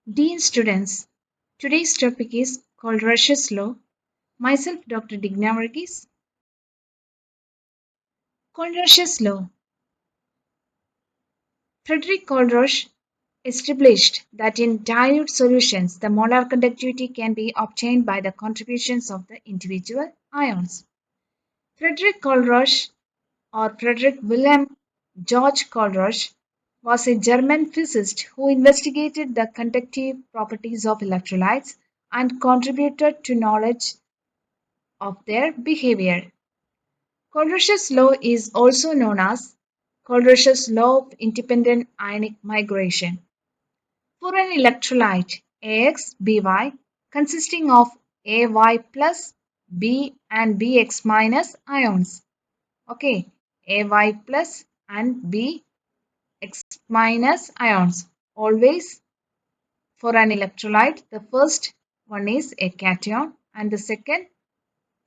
Dear students, today's topic is Kohlrausch's law. Myself, Dr. Digna Varghese. Kohlrausch's law. Frederick Kohlrausch established that in dilute solutions, the molar conductivity can be obtained by the contributions of the individual ions. Frederick Kohlrausch or Frederick Wilhelm George Kohlrausch was a German physicist who investigated the conductive properties of electrolytes and contributed to knowledge of their behavior. Kohlrausch's law is also known as Kohlrausch's law of independent ionic migration. For an electrolyte AX, BY consisting of AY plus B and BX minus ions. Okay, AY plus and BX minus ions. Always for an electrolyte, the first one is a cation and the second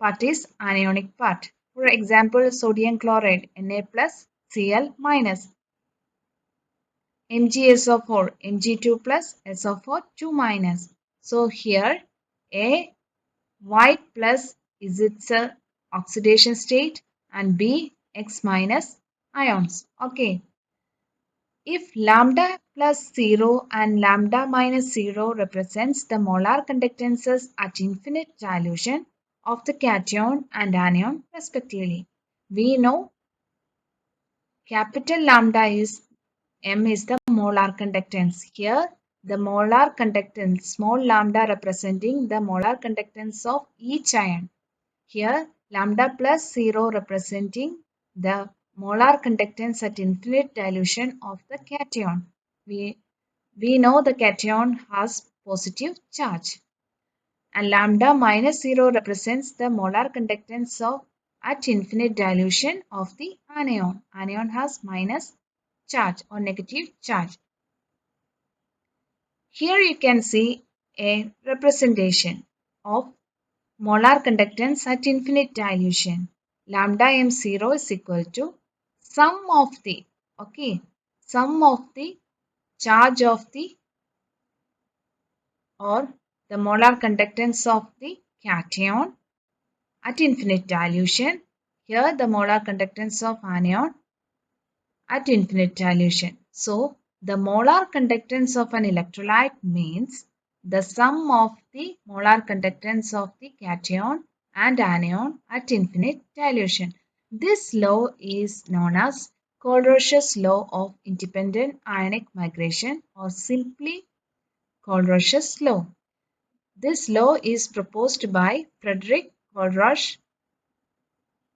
part is anionic part. For example, sodium chloride Na plus Cl minus, MgSO4 Mg2 plus SO4 2 minus. So here A Y plus is its oxidation state and B X minus ions. Okay. If lambda plus 0 and lambda minus 0 represents the molar conductances at infinite dilution of the cation and anion respectively. We know capital lambda is M is the molar conductance. Here the molar conductance, small lambda representing the molar conductance of each ion. Here lambda plus 0 representing the molar conductance at infinite dilution of the cation. We know the cation has positive charge. And lambda minus 0 represents the molar conductance of at infinite dilution of the anion. Anion has minus charge or negative charge. Here you can see a representation of molar conductance at infinite dilution. Lambda m0 is equal to sum of the charge of the or the molar conductance of the cation at infinite dilution. Here the molar conductance of anion at infinite dilution. So the molar conductance of an electrolyte means the sum of the molar conductance of the cation and anion at infinite dilution. This law is known as Kohlrausch's law of independent ionic migration or simply Kohlrausch's law. This law is proposed by Frederick Kohlrausch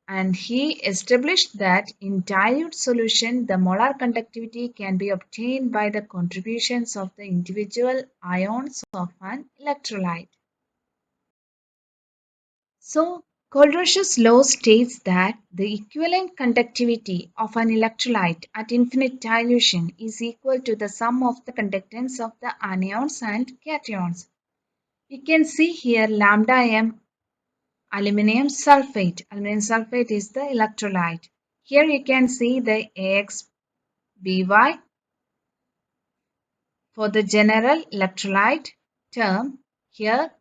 and he established that in dilute solution the molar conductivity can be obtained by the contributions of the individual ions of an electrolyte. So Kohlrausch's law states that the equivalent conductivity of an electrolyte at infinite dilution is equal to the sum of the conductance of the anions and cations. You can see here lambda m aluminium sulfate. Aluminium sulfate is the electrolyte. Here you can see the AXBY for the general electrolyte term. Here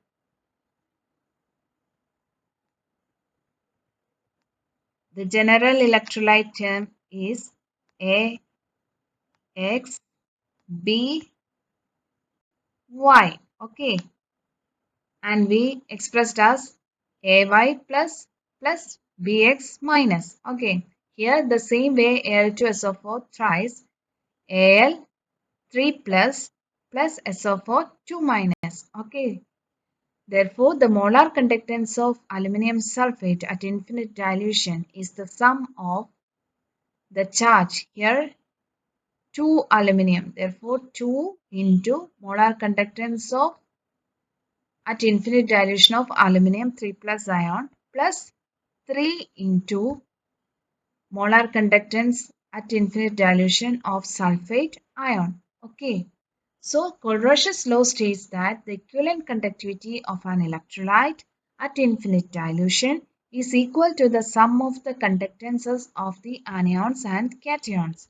the general electrolyte term is AXBY. Okay. And we expressed as AY plus BX minus. Okay. Here the same way Al2SO4 thrice Al 3 plus SO4 2 minus. Okay. Therefore, the molar conductance of aluminium sulfate at infinite dilution is the sum of the charge here 2 aluminium. Therefore, 2 into molar conductance of at infinite dilution of aluminium 3 plus ion plus 3 into molar conductance at infinite dilution of sulfate ion. Okay. So Kohlrausch's law states that the equivalent conductivity of an electrolyte at infinite dilution is equal to the sum of the conductances of the anions and cations.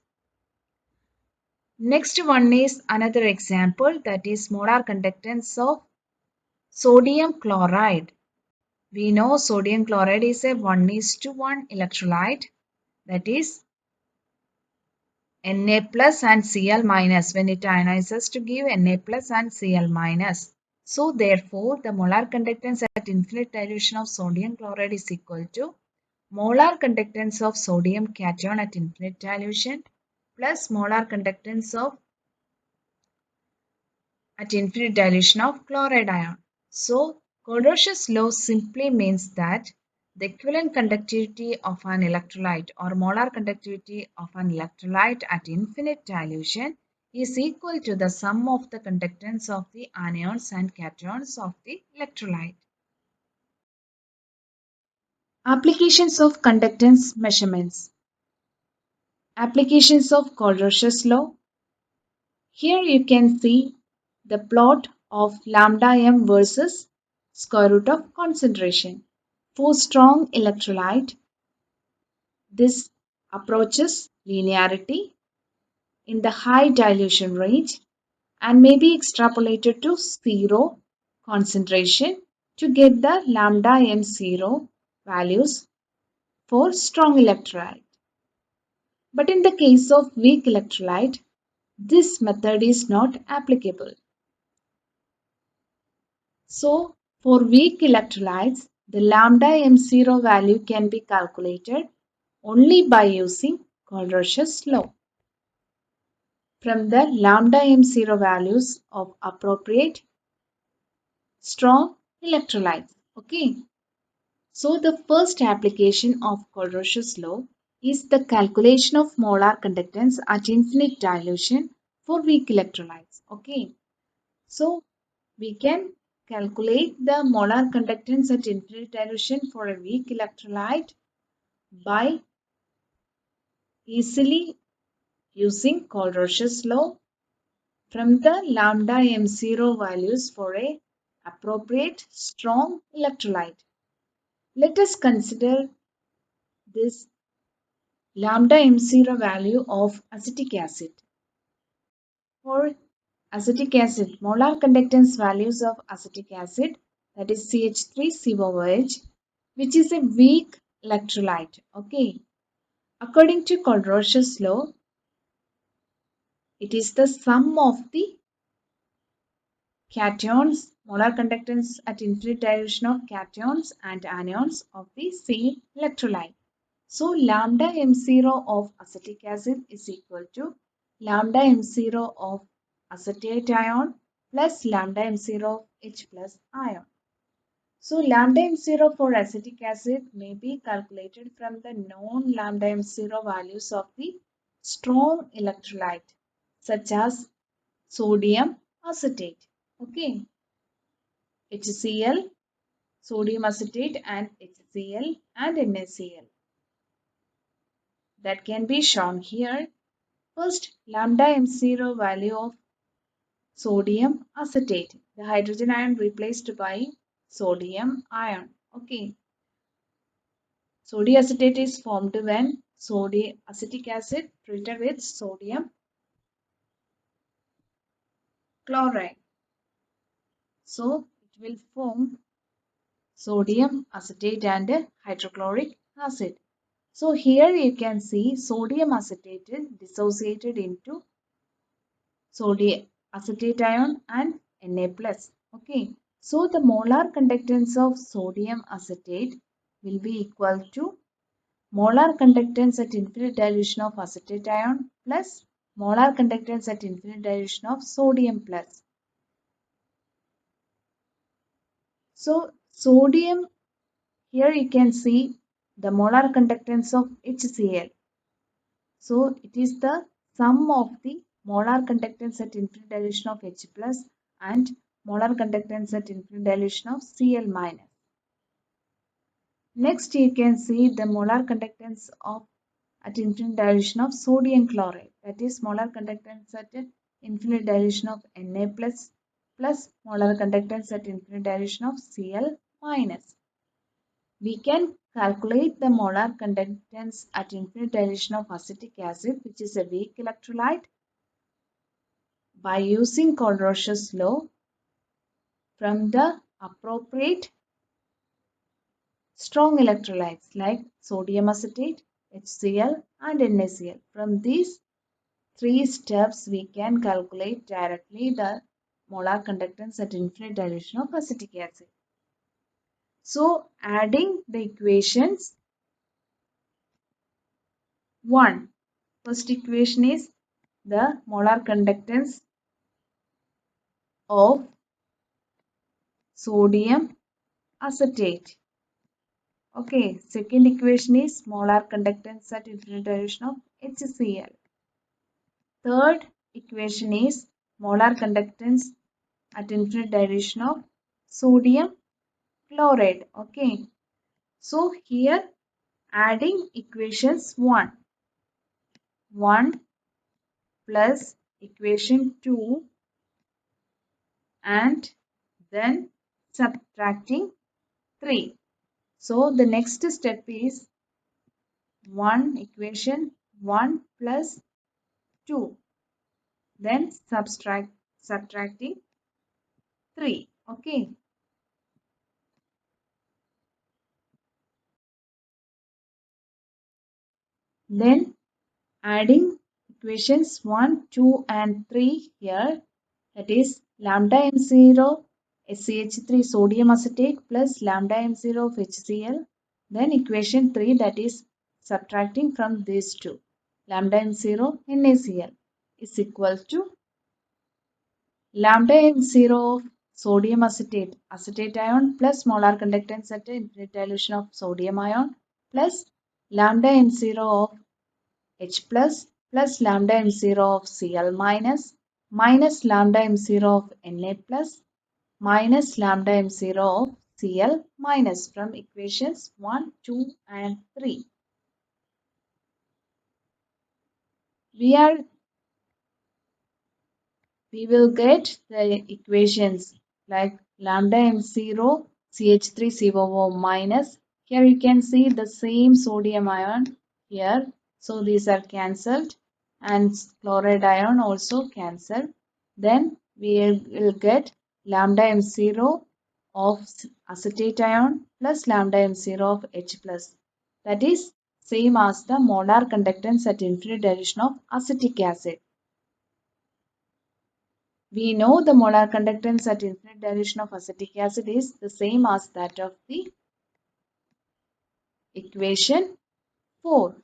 Next one is another example, that is molar conductance of sodium chloride. We know sodium chloride is a 1:1 electrolyte, that is Na plus and Cl minus when it ionizes to give Na plus and Cl minus. So therefore the molar conductance at infinite dilution of sodium chloride is equal to molar conductance of sodium cation at infinite dilution plus molar conductance of at infinite dilution of chloride ion. So Kohlrausch's law simply means that the equivalent conductivity of an electrolyte or molar conductivity of an electrolyte at infinite dilution is equal to the sum of the conductance of the anions and cations of the electrolyte. Applications of conductance measurements. Applications of Kohlrausch's law. Here you can see the plot of lambda m versus square root of concentration. For strong electrolyte, this approaches linearity in the high dilution range and may be extrapolated to zero concentration to get the lambda m0 values for strong electrolyte. But in the case of weak electrolyte, this method is not applicable. So, for weak electrolytes, the lambda m0 value can be calculated only by using Kohlrausch's law. From the lambda m0 values of appropriate strong electrolytes. Okay. So, the first application of Kohlrausch's law is the calculation of molar conductance at infinite dilution for weak electrolytes. Okay. So, we can calculate the molar conductance at infinite dilution for a weak electrolyte by easily using Kohlrausch's law from the lambda m0 values for a appropriate strong electrolyte. Let us consider this lambda m0 value of acetic acid. For acetic acid, molar conductance values of acetic acid, that is CH3COOH, which is a weak electrolyte. Okay. According to Kohlrausch's law, it is the sum of the cations, molar conductance at infinite dilution of cations and anions of the same electrolyte. So lambda m0 of acetic acid is equal to lambda m0 of acetate ion plus lambda m0 of H plus ion. So lambda m0 for acetic acid may be calculated from the known lambda m0 values of the strong electrolyte such as sodium acetate. Okay, HCl, sodium acetate and HCl and NaCl. That can be shown here. First, lambda m0 value of sodium acetate. The hydrogen ion replaced by sodium ion. Okay. Sodium acetate is formed when sodium acetic acid treated with sodium chloride. So it will form sodium acetate and hydrochloric acid. So here you can see sodium acetate is dissociated into sodium acetate ion and Na plus. Okay. So the molar conductance of sodium acetate will be equal to molar conductance at infinite dilution of acetate ion plus molar conductance at infinite dilution of sodium plus. So sodium, here you can see the molar conductance of HCl. So it is the sum of the molar conductance at infinite dilution of H plus and molar conductance at infinite dilution of Cl minus. Next you can see the molar conductance of at infinite dilution of sodium chloride, that is molar conductance at infinite dilution of Na plus plus molar conductance at infinite dilution of Cl minus. We can calculate the molar conductance at infinite dilution of acetic acid, which is a weak electrolyte, by using Kohlrausch's law from the appropriate strong electrolytes like sodium acetate, HCl and NaCl. From these three steps, we can calculate directly the molar conductance at infinite dilution of acetic acid. So, adding the equations 1. First equation is the molar conductance of sodium acetate. Okay, second equation is molar conductance at infinite dilution of HCl. Third equation is molar conductance at infinite dilution of sodium chloride. Okay, so here adding equations 1 plus equation 2 and then subtracting 3. So the next step is 1 equation 1 plus 2, then subtracting 3. Okay. Then adding equations 1, 2 and 3 here, that is lambda m0 SCH3 sodium acetate plus lambda m0 of HCl. Then equation 3, that is subtracting from these two, lambda m0 NaCl is equal to lambda m0 of sodium acetate, acetate ion plus molar conductance at infinite dilution of sodium ion plus lambda m0 of H plus lambda m0 of Cl minus lambda m0 of Na plus minus lambda m0 of Cl minus from equations 1, 2 and 3. We will get the equations like lambda m0 CH3COO minus. Here you can see the same sodium ion here. So these are cancelled and chloride ion also cancelled. Then we will get lambda m0 of acetate ion plus lambda m0 of H plus. That is same as the molar conductance at infinite dilution of acetic acid. We know the molar conductance at infinite dilution of acetic acid is the same as that of the equation 4.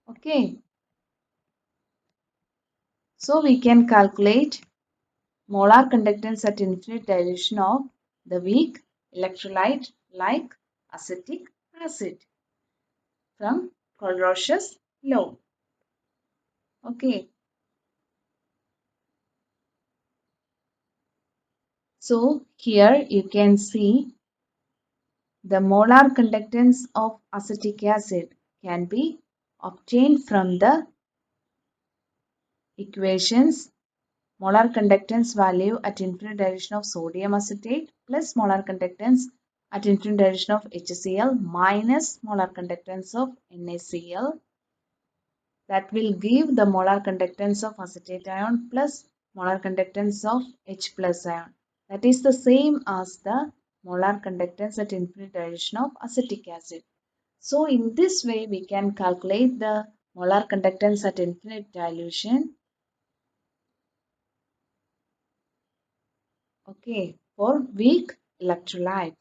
Okay. So we can calculate molar conductance at infinite dilution of the weak electrolyte like acetic acid from Kohlrausch's law. Okay. So here you can see the molar conductance of acetic acid can be obtained from the equations molar conductance value at infinite dilution of sodium acetate plus molar conductance at infinite dilution of HCl minus molar conductance of NaCl. That will give the molar conductance of acetate ion plus molar conductance of H plus ion. That is the same as the molar conductance at infinite dilution of acetic acid. So in this way we can calculate the molar conductance at infinite dilution. Okay, for weak electrolytes.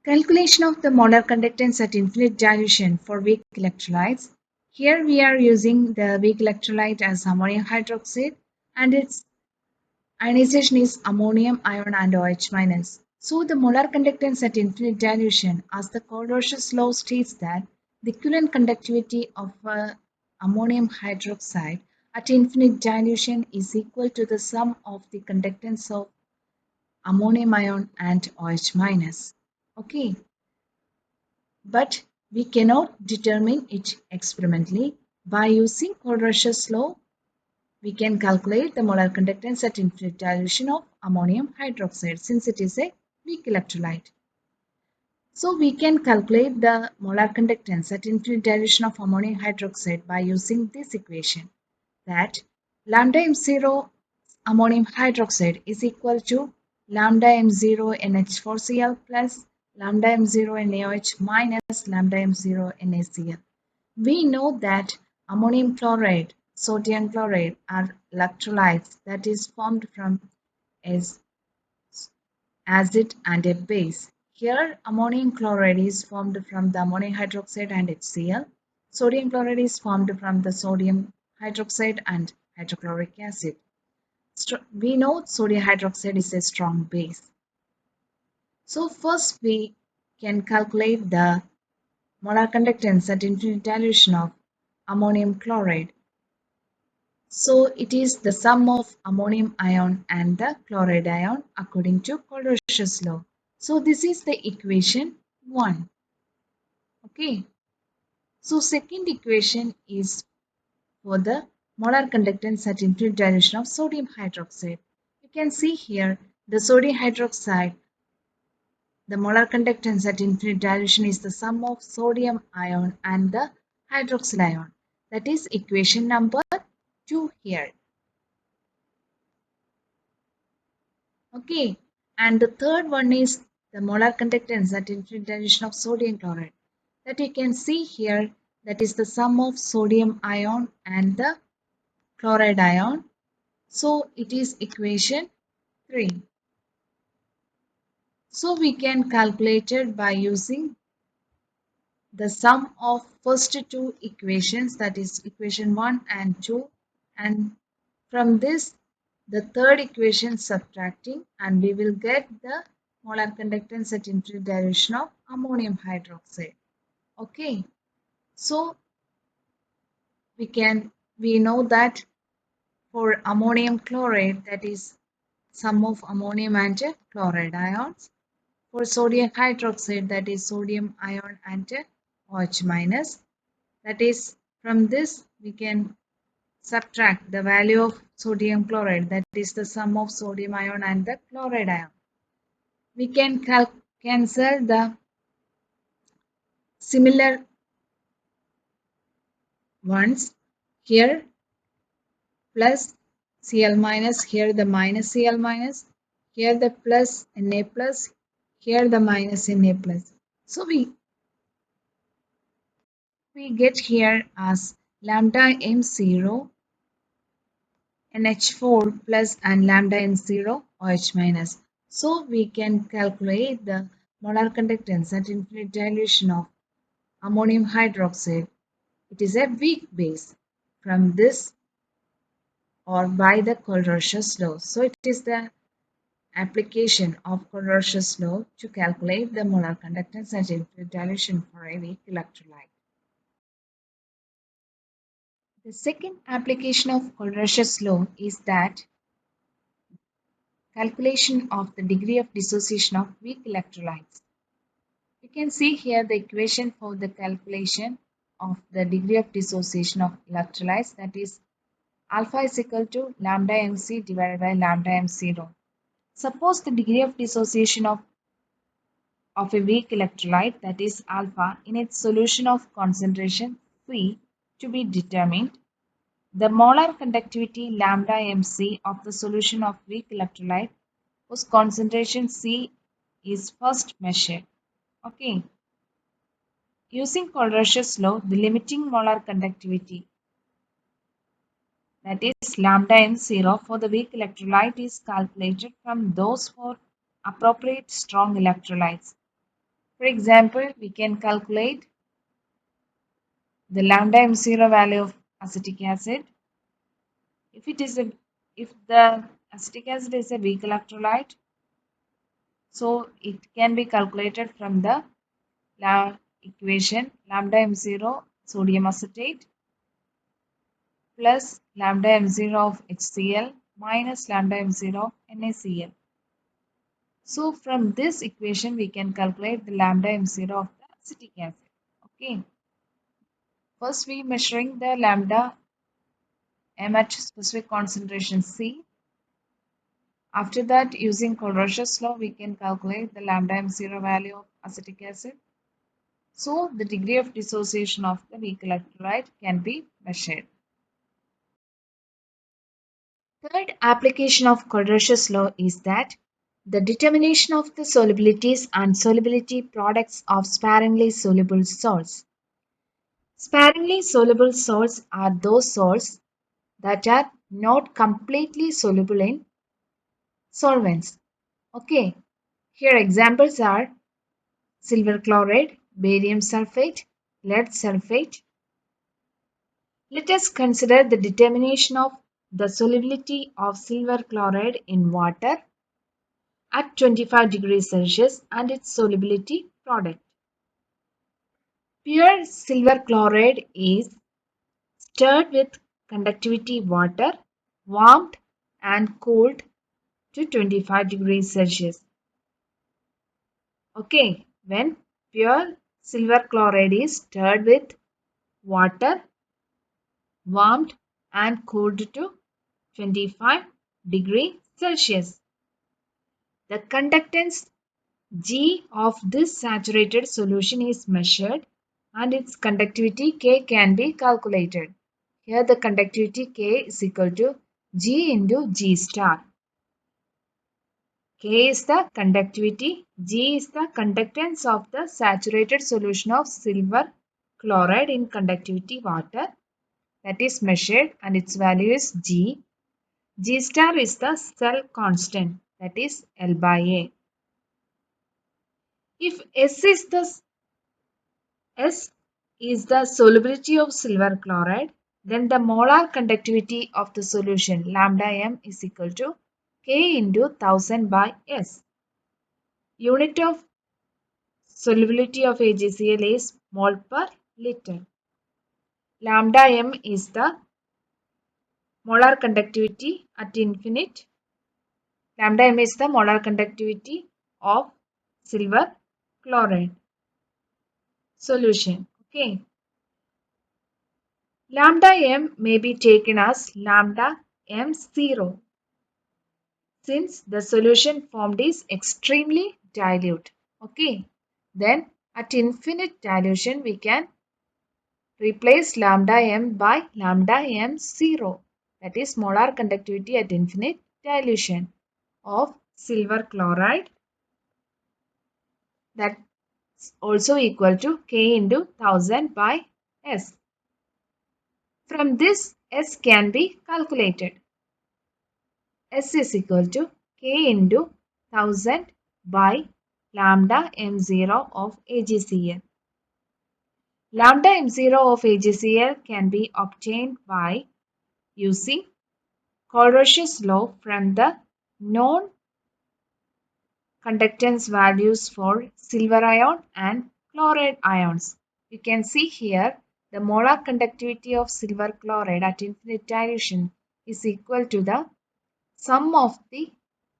Calculation of the molar conductance at infinite dilution for weak electrolytes. Here we are using the weak electrolyte as ammonium hydroxide and its ionization is ammonium ion and OH minus. So the molar conductance at infinite dilution, as the Kohlrausch's law states that the equivalent conductivity of ammonium hydroxide at infinite dilution is equal to the sum of the conductance of ammonium ion and OH minus. Okay, but we cannot determine it experimentally. By using Kohlrausch's law, we can calculate the molar conductance at infinite dilution of ammonium hydroxide since it is a weak electrolyte. So we can calculate the molar conductance at infinite dilution of ammonium hydroxide by using this equation. that lambda M0 ammonium hydroxide is equal to lambda M0 NH4Cl plus lambda M0 NaOH minus lambda M0 NaCl. We know that ammonium chloride, sodium chloride are electrolytes that is formed from as acid and a base. Here, ammonium chloride is formed from the ammonium hydroxide and HCl. Sodium chloride is formed from the sodium hydroxide and hydrochloric acid. We know sodium hydroxide is a strong base. So first we can calculate the molar conductance at infinite dilution of ammonium chloride. So it is the sum of ammonium ion and the chloride ion according to Kohlrausch's law. So this is the equation 1. Okay. So second equation is for the molar conductance at infinite dilution of sodium hydroxide. You can see here the sodium hydroxide, the molar conductance at infinite dilution is the sum of sodium ion and the hydroxyl ion. That is equation number 2 here. Okay, and the third one is the molar conductance at infinite dilution of sodium chloride. That you can see here, that is the sum of sodium ion and the chloride ion. So it is equation 3. So we can calculate it by using the sum of first two equations, that is equation 1 and 2, and from this the third equation subtracting, and we will get the molar conductance at infinite dilution of ammonium hydroxide. Okay, so we know that for ammonium chloride, that is sum of ammonium and chloride ions. For sodium hydroxide, that is sodium ion and OH minus. That is, from this we can subtract the value of sodium chloride, that is the sum of sodium ion and the chloride ion. We can cancel the similar ones. Here plus Cl minus, here the minus Cl minus, here the plus Na plus, here the minus Na plus. So we get here as lambda M0 NH4 plus and lambda N0 OH minus. So we can calculate the molar conductance at infinite dilution of ammonium hydroxide. It is a weak base from this or by the Kohlrausch's law. So it is the application of Kohlrausch's law to calculate the molar conductance at infinite dilution for a weak electrolyte. The second application of Kohlrausch's law is that calculation of the degree of dissociation of weak electrolytes. You can see here the equation for the calculation of the degree of dissociation of electrolytes, that is alpha is equal to lambda mc divided by lambda m0. Suppose the degree of dissociation of a weak electrolyte, that is alpha, in its solution of concentration C to be determined. The molar conductivity lambda mc of the solution of weak electrolyte whose concentration C is first measured. Okay. Using Kohlrausch's law, the limiting molar conductivity, that is lambda m0 for the weak electrolyte, is calculated from those for appropriate strong electrolytes. For example, we can calculate the lambda m0 value of acetic acid. If the acetic acid is a weak electrolyte, so it can be calculated from the equation lambda m0 sodium acetate plus lambda m0 of HCl minus lambda m0 of NaCl. So from this equation we can calculate the lambda m0 of the acetic acid. Okay. First we measuring the lambda m at specific concentration C. After that, using Kohlrausch's law, we can calculate the lambda m0 value of acetic acid. So the degree of dissociation of the weak electrolyte can be measured. Third application of Kohlrausch's law is that the determination of the solubilities and solubility products of sparingly soluble salts. Sparingly soluble salts are those salts that are not completely soluble in solvents. Okay, here examples are silver chloride, barium sulfate, lead sulfate. Let us consider the determination of the solubility of silver chloride in water at 25 degrees Celsius and its solubility product. Pure silver chloride is stirred with conductivity water, warmed and cooled to 25 degrees Celsius. Okay, when pure silver chloride is stirred with water, warmed and cooled to 25 degrees Celsius. The conductance G of this saturated solution is measured and its conductivity K can be calculated. Here the conductivity K is equal to G into G star. K is the conductivity, G is the conductance of the saturated solution of silver chloride in conductivity water that is measured and its value is G. G star is the cell constant that is L by A. If S is the solubility of silver chloride, then the molar conductivity of the solution lambda m is equal to K into 1000 by S. Unit of solubility of AgCl is mole per liter. Lambda m is the molar conductivity at infinite. Lambda m is the molar conductivity of silver chloride solution. Okay. Lambda m may be taken as lambda m0 since the solution formed is extremely dilute. Okay. Then at infinite dilution we can replace lambda m by lambda m0, that is molar conductivity at infinite dilution of silver chloride, that is also equal to K into 1000 by S. From this, S can be calculated. S is equal to K into 1000 by lambda m0 of AgCl. Lambda m0 of AgCl can be obtained by using Kohlrausch's law from the known conductance values for silver ion and chloride ions. You can see here the molar conductivity of silver chloride at infinite dilution is equal to the sum of the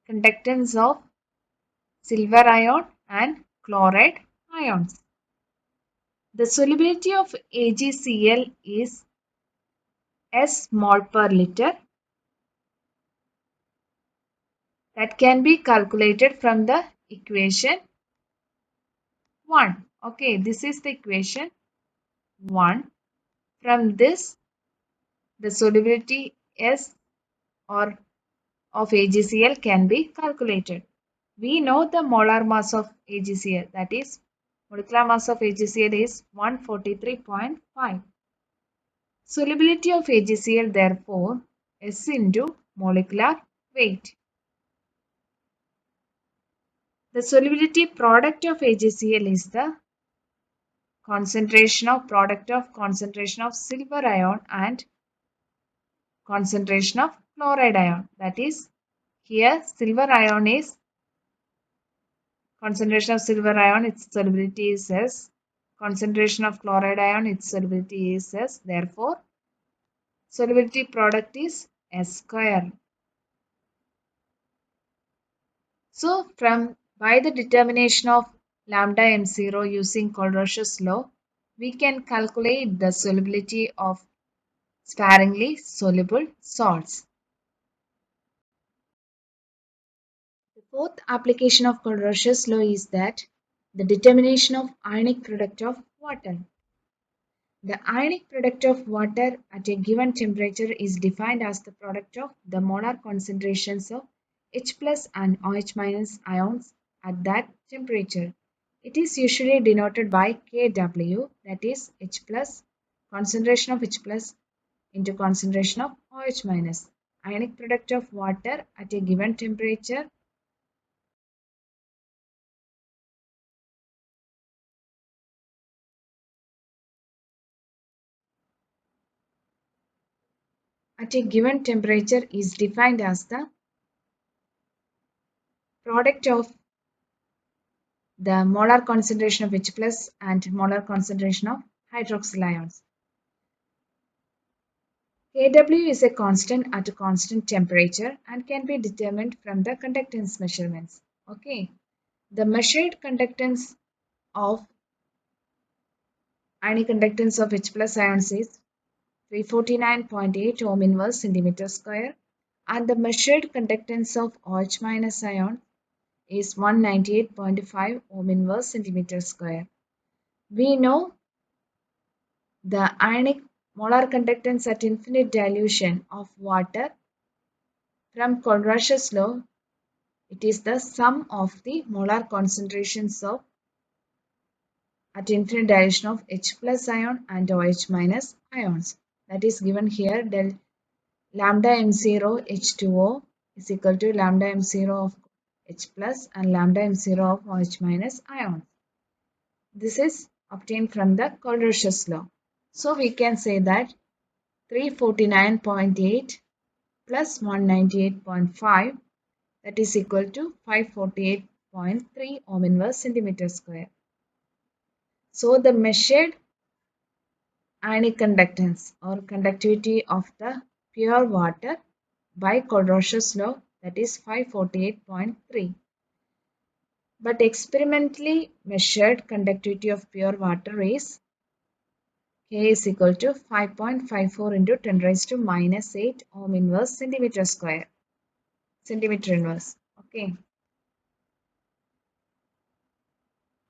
conductance of silver ion and chloride ions. The solubility of AgCl is S mol per liter. That can be calculated from the equation 1. Okay, this is the equation 1. From this, the solubility S or of AgCl can be calculated. We know the molar mass of AgCl, that is, molecular mass of AgCl is 143.5. Solubility of AgCl, therefore, S into molecular weight. The solubility product of AgCl is the concentration of silver ion and concentration of chloride ion. That is, here silver ion is concentration of silver ion, its solubility is S. Concentration of chloride ion, its solubility is S. Therefore, solubility product is S square. So, by the determination of lambda m0 using Kohlrausch's law, we can calculate the solubility of sparingly soluble salts. The fourth application of Kohlrausch's law is that the determination of ionic product of water. The ionic product of water at a given temperature is defined as the product of the molar concentrations of H plus and OH minus ions at that temperature. It is usually denoted by Kw, that is H plus, concentration of H plus into concentration of OH minus. Ionic product of water at a given temperature is defined as the product of the molar concentration of H plus and molar concentration of hydroxyl ions. Kw is a constant at a constant temperature and can be determined from the conductance measurements. Okay, the measured conductance of ionic conductance of H plus ions is 349.8 ohm inverse centimeter square, and the measured conductance of OH minus ion is 198.5 ohm inverse centimeter square. We know the ionic molar conductance at infinite dilution of water from Kohlrausch's law. It is the sum of the molar concentrations of at infinite dilution of H plus ion and OH minus ions. That is given here, del lambda m0 H2O is equal to lambda m0 of H plus and lambda m0 of OH minus ions. This is obtained from the Kohlrausch's law. So we can say that 349.8 plus 198.5, that is equal to 548.3 ohm inverse centimeter square. So the measured ionic conductance or conductivity of the pure water by Kohlrausch's law, that is 548.3. But experimentally measured conductivity of pure water is K is equal to 5.54 into 10 raised to minus 8 ohm inverse centimeter square. Centimeter inverse. Okay.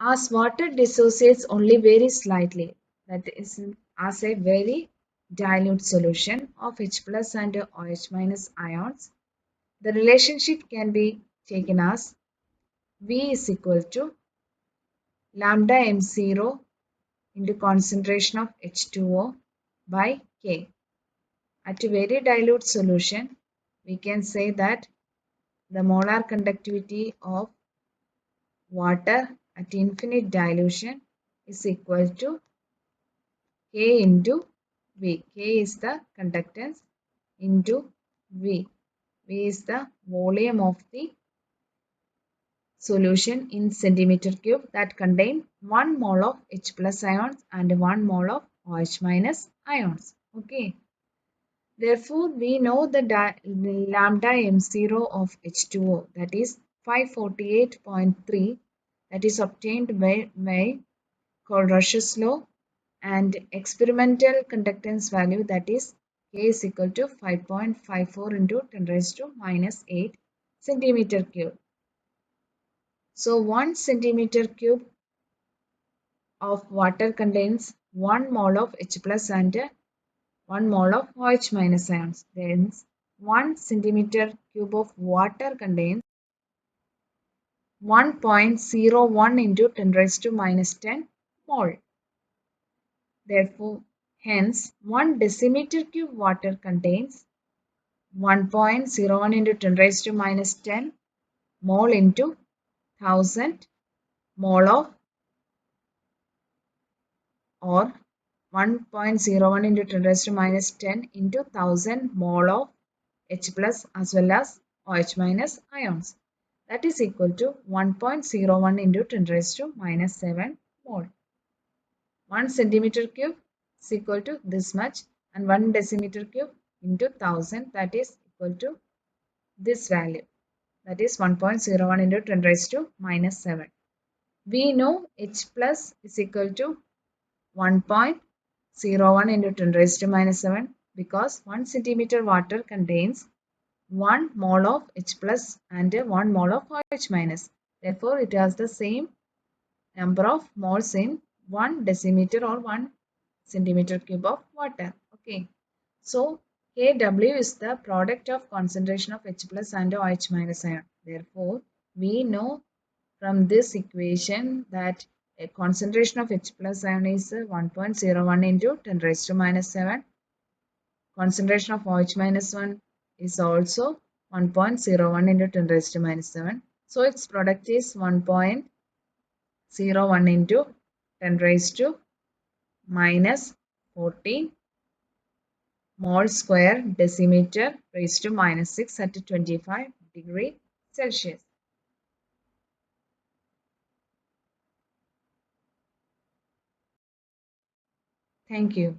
As water dissociates only very slightly, that is as a very dilute solution of H plus and OH minus ions, the relationship can be taken as V is equal to lambda m0 into concentration of H2O by K. At a very dilute solution, we can say that the molar conductivity of water at infinite dilution is equal to K into V. K is the conductance into V. V is the volume of the solution in centimeter cube that contain 1 mole of H plus ions and 1 mole of OH minus ions. Okay. Therefore, we know the lambda m0 of H2O, that is 548.3, that is obtained by Kohlrausch's law, and experimental conductance value, that is K is equal to 5.54 into 10 raised to minus 8 centimeter cube. So 1 centimeter cube of water contains 1 mole of H plus and 1 mole of OH minus ions. Then 1 centimeter cube of water contains 1.01 into 10 raised to minus 10 mole. Therefore, hence 1 decimeter cube water contains 1.01 into 10 raised to minus 10 mole into 1000 mole of, or 1.01 into 10 raised to minus 10 into 1000 mole of H plus as well as OH minus ions. That is equal to 1.01 into 10 raised to minus 7 mole. 1 centimeter cube is equal to this much, and 1 decimeter cube into 1000, that is equal to this value, that is 1.01 into 10 raised to minus 7. We know H plus is equal to 1.01 into 10 raised to minus 7 because 1 centimeter water contains 1 mole of H plus and 1 mole of OH minus. Therefore, it has the same number of moles in 1 decimeter or 1 centimeter cube of water. Okay. So Kw is the product of concentration of H plus and OH minus ion. Therefore, we know from this equation that a concentration of H plus ion is 1.01 into 10 raised to minus 7. Concentration of OH minus 1 is also 1.01 into 10 raised to minus 7. So its product is 1.01 into 10 raised to minus 14 mole square decimeter raised to minus 6 at 25 degree Celsius. Thank you.